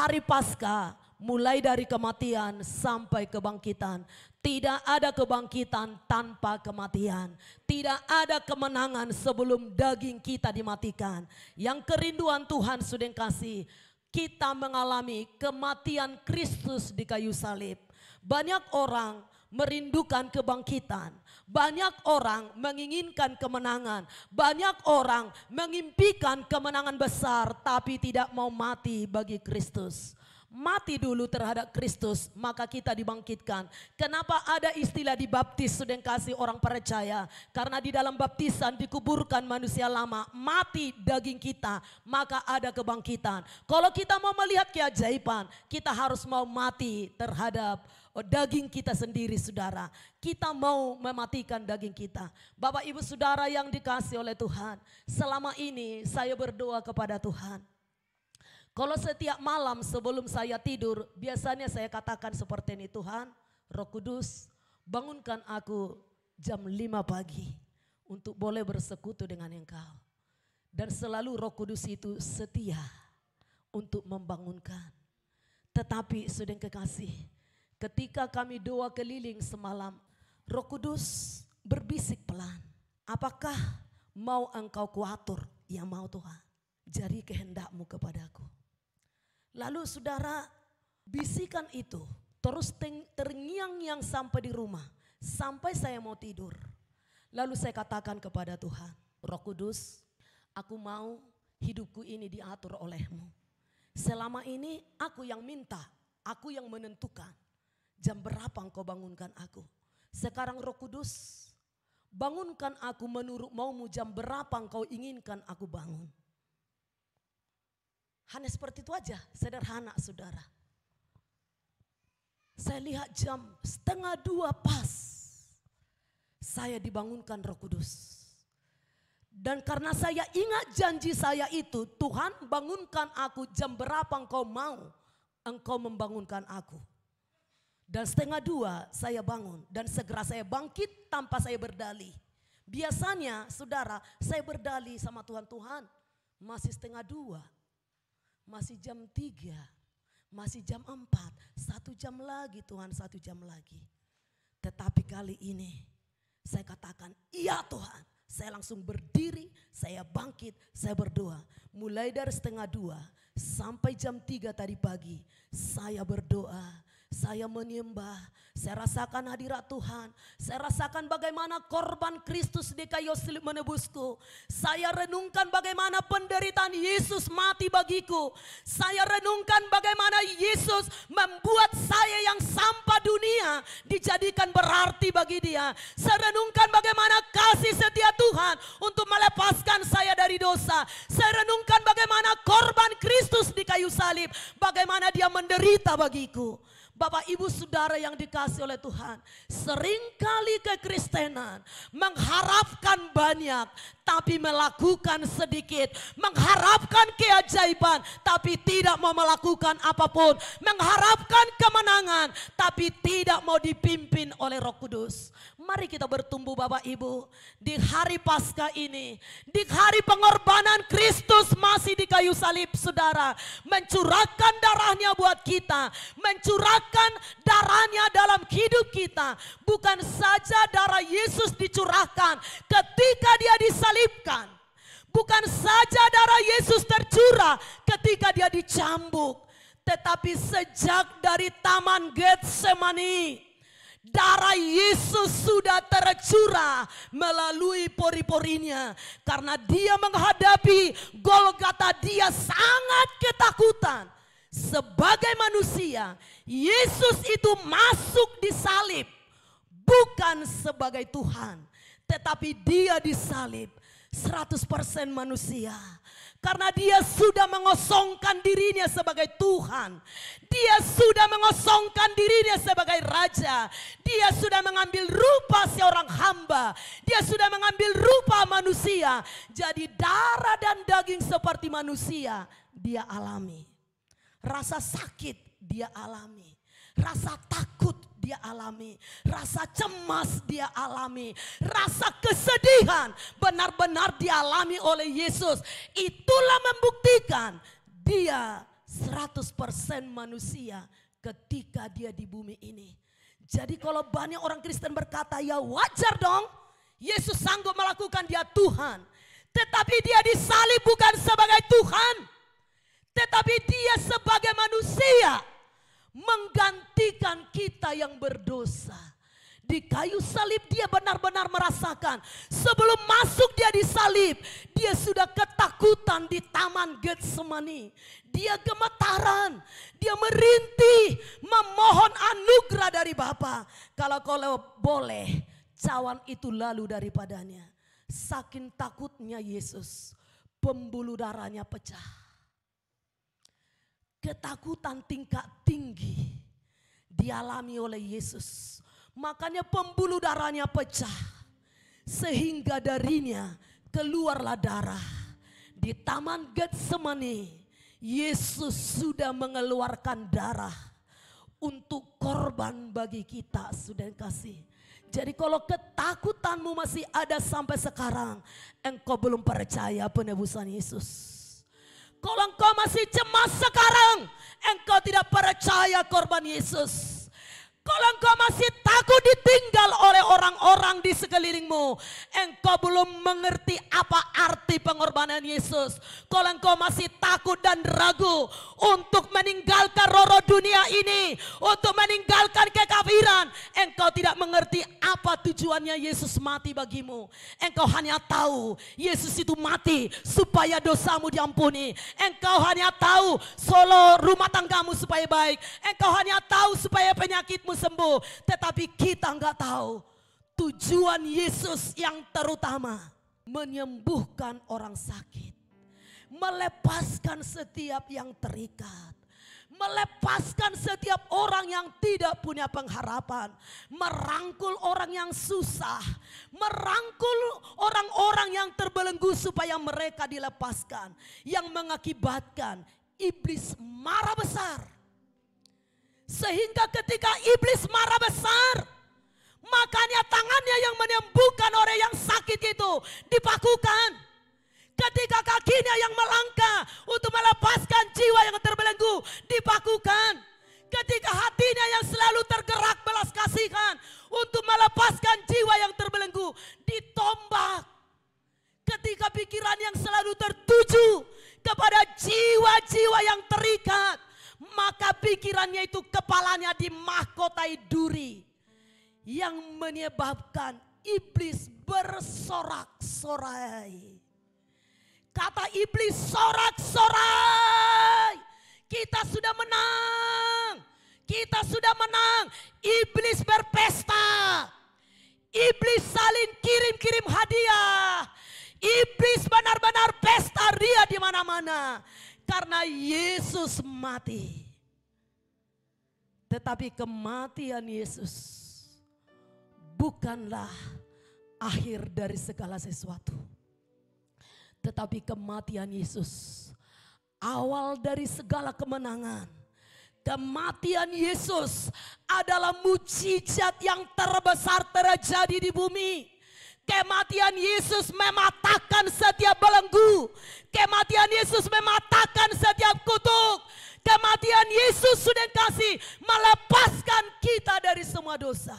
hari Paskah, mulai dari kematian sampai kebangkitan. Tidak ada kebangkitan tanpa kematian. Tidak ada kemenangan sebelum daging kita dimatikan. Yang kerinduan Tuhan sudah kasih, kita mengalami kematian Kristus di kayu salib. Banyak orang merindukan kebangkitan. Banyak orang menginginkan kemenangan. Banyak orang mengimpikan kemenangan besar tapi tidak mau mati bagi Kristus. Mati dulu terhadap Kristus, maka kita dibangkitkan. Kenapa ada istilah dibaptis, sudah kasih orang percaya? Karena di dalam baptisan dikuburkan manusia lama, mati daging kita, maka ada kebangkitan. Kalau kita mau melihat keajaiban, kita harus mau mati terhadap daging kita sendiri, saudara. Kita mau mematikan daging kita. Bapak ibu saudara yang dikasih oleh Tuhan, selama ini saya berdoa kepada Tuhan. Kalau setiap malam sebelum saya tidur, biasanya saya katakan seperti ini, Tuhan, Roh Kudus, bangunkan aku jam 5 pagi untuk boleh bersekutu dengan Engkau. Dan selalu Roh Kudus itu setia untuk membangunkan. Tetapi saudara kekasih, ketika kami doa keliling semalam, Roh Kudus berbisik pelan, apakah mau Engkau kuatur? Ya mau Tuhan, jadi kehendak-Mu kepadaku. Lalu saudara, bisikan itu terus terngiang-ngiang sampai di rumah, sampai saya mau tidur. Lalu saya katakan kepada Tuhan, Roh Kudus, aku mau hidupku ini diatur oleh-Mu. Selama ini aku yang minta, aku yang menentukan jam berapa Engkau bangunkan aku. Sekarang Roh Kudus, bangunkan aku menurut mau-Mu, jam berapa Engkau inginkan aku bangun. Hanya seperti itu aja, sederhana saudara. Saya lihat jam 1:30 pas, saya dibangunkan Roh Kudus. Dan karena saya ingat janji saya itu, Tuhan bangunkan aku jam berapa Engkau mau Engkau membangunkan aku. Dan 1:30 saya bangun dan segera saya bangkit tanpa saya berdalih. Biasanya saudara, saya berdalih sama Tuhan, Tuhan masih 1:30. Masih jam 3, masih jam 4, 1 jam lagi Tuhan, 1 jam lagi. Tetapi kali ini saya katakan, iya Tuhan. Saya langsung berdiri, saya bangkit, saya berdoa. Mulai dari 1:30 sampai jam 3 tadi pagi, saya berdoa. Saya menyembah, saya rasakan hadirat Tuhan. Saya rasakan bagaimana korban Kristus di kayu salib menebusku. Saya renungkan bagaimana penderitaan Yesus mati bagiku. Saya renungkan bagaimana Yesus membuat saya yang sampah dunia dijadikan berarti bagi Dia. Saya renungkan bagaimana kasih setia Tuhan untuk melepaskan saya dari dosa. Saya renungkan bagaimana korban Kristus di kayu salib, bagaimana Dia menderita bagiku. Bapak ibu saudara yang dikasih oleh Tuhan, seringkali kekristenan mengharapkan banyak tapi melakukan sedikit, mengharapkan keajaiban tapi tidak mau melakukan apapun, mengharapkan kemenangan tapi tidak mau dipimpin oleh Roh Kudus. Mari kita bertumbuh Bapak Ibu di hari Paskah ini, di hari pengorbanan Kristus masih di kayu salib, saudara, mencurahkan darahnya buat kita, mencurahkan darahnya dalam hidup kita. Bukan saja darah Yesus dicurahkan ketika Dia disalibkan, bukan saja darah Yesus tercurah ketika Dia dicambuk, tetapi sejak dari Taman Getsemani, darah Yesus sudah tercurah melalui pori-porinya. Karena Dia menghadapi Golgota, Dia sangat ketakutan. Sebagai manusia, Yesus itu masuk disalib bukan sebagai Tuhan, tetapi Dia disalib 100% manusia. Karena Dia sudah mengosongkan dirinya sebagai Tuhan. Dia sudah mengosongkan dirinya sebagai Raja. Dia sudah mengambil rupa seorang hamba. Dia sudah mengambil rupa manusia. Jadi darah dan daging seperti manusia Dia alami. Rasa sakit Dia alami. Rasa takut Dia alami, rasa cemas Dia alami, rasa kesedihan benar-benar dialami oleh Yesus. Itulah membuktikan Dia 100% manusia ketika dia di bumi ini. Jadi kalau banyak orang Kristen berkata, ya wajar dong Yesus sanggup melakukan, dia Tuhan. Tetapi dia disalib bukan sebagai Tuhan, tetapi dia sebagai manusia menggantikan kita yang berdosa. Di kayu salib dia benar-benar merasakan, sebelum masuk dia disalib, dia sudah ketakutan di Taman Getsemani. Dia gemetaran, dia merintih, memohon anugerah dari Bapa. Kalau boleh, cawan itu lalu daripadanya. Saking takutnya Yesus, pembuluh darahnya pecah. Ketakutan tingkat tinggi dialami oleh Yesus. Makanya pembuluh darahnya pecah. Sehingga darinya keluarlah darah. Di Taman Getsemani, Yesus sudah mengeluarkan darah untuk korban bagi kita, saudara kasih. Jadi kalau ketakutanmu masih ada sampai sekarang, engkau belum percaya penebusan Yesus. Kalau engkau masih cemas sekarang, engkau tidak percaya korban Yesus. Kalau engkau masih takut ditinggal oleh orang-orang di sekelilingmu, engkau belum mengerti apa arti pengorbanan Yesus. Kalau engkau masih takut dan ragu untuk meninggalkan roro dunia ini, untuk meninggalkan kekafiran, engkau tidak mengerti apa tujuannya Yesus mati bagimu. Engkau hanya tahu Yesus itu mati supaya dosamu diampuni. Engkau hanya tahu solo rumah tanggamu supaya baik. Engkau hanya tahu supaya penyakitmu sembuh, tetapi kita enggak tahu tujuan Yesus yang terutama, menyembuhkan orang sakit, melepaskan setiap yang terikat, melepaskan setiap orang yang tidak punya pengharapan, merangkul orang yang susah, merangkul orang-orang yang terbelenggu supaya mereka dilepaskan, yang mengakibatkan iblis marah besar. Sehingga ketika iblis marah besar, makanya tangannya yang menyembuhkan orang yang sakit itu dipakukan. Ketika kakinya yang melangkah untuk melepaskan jiwa yang terbelenggu dipakukan. Ketika hatinya yang selalu tergerak belas kasihan untuk melepaskan jiwa yang terbelenggu ditombak. Ketika pikiran yang selalu tertuju kepada jiwa-jiwa yang terikat, maka pikirannya itu kepalanya dimahkotai duri yang menyebabkan iblis bersorak-sorai. Kata iblis sorak-sorai, kita sudah menang, kita sudah menang. Iblis berpesta, iblis saling kirim-kirim hadiah, iblis benar-benar pesta ria di mana-mana. Karena Yesus mati. Tetapi kematian Yesus bukanlah akhir dari segala sesuatu. Tetapi kematian Yesus awal dari segala kemenangan. Kematian Yesus adalah mukjizat yang terbesar terjadi di bumi. Kematian Yesus mematahkan setiap belenggu. Kematian Yesus mematahkan setiap kutuk. Kematian Yesus sudah kasih melepaskan kita dari semua dosa.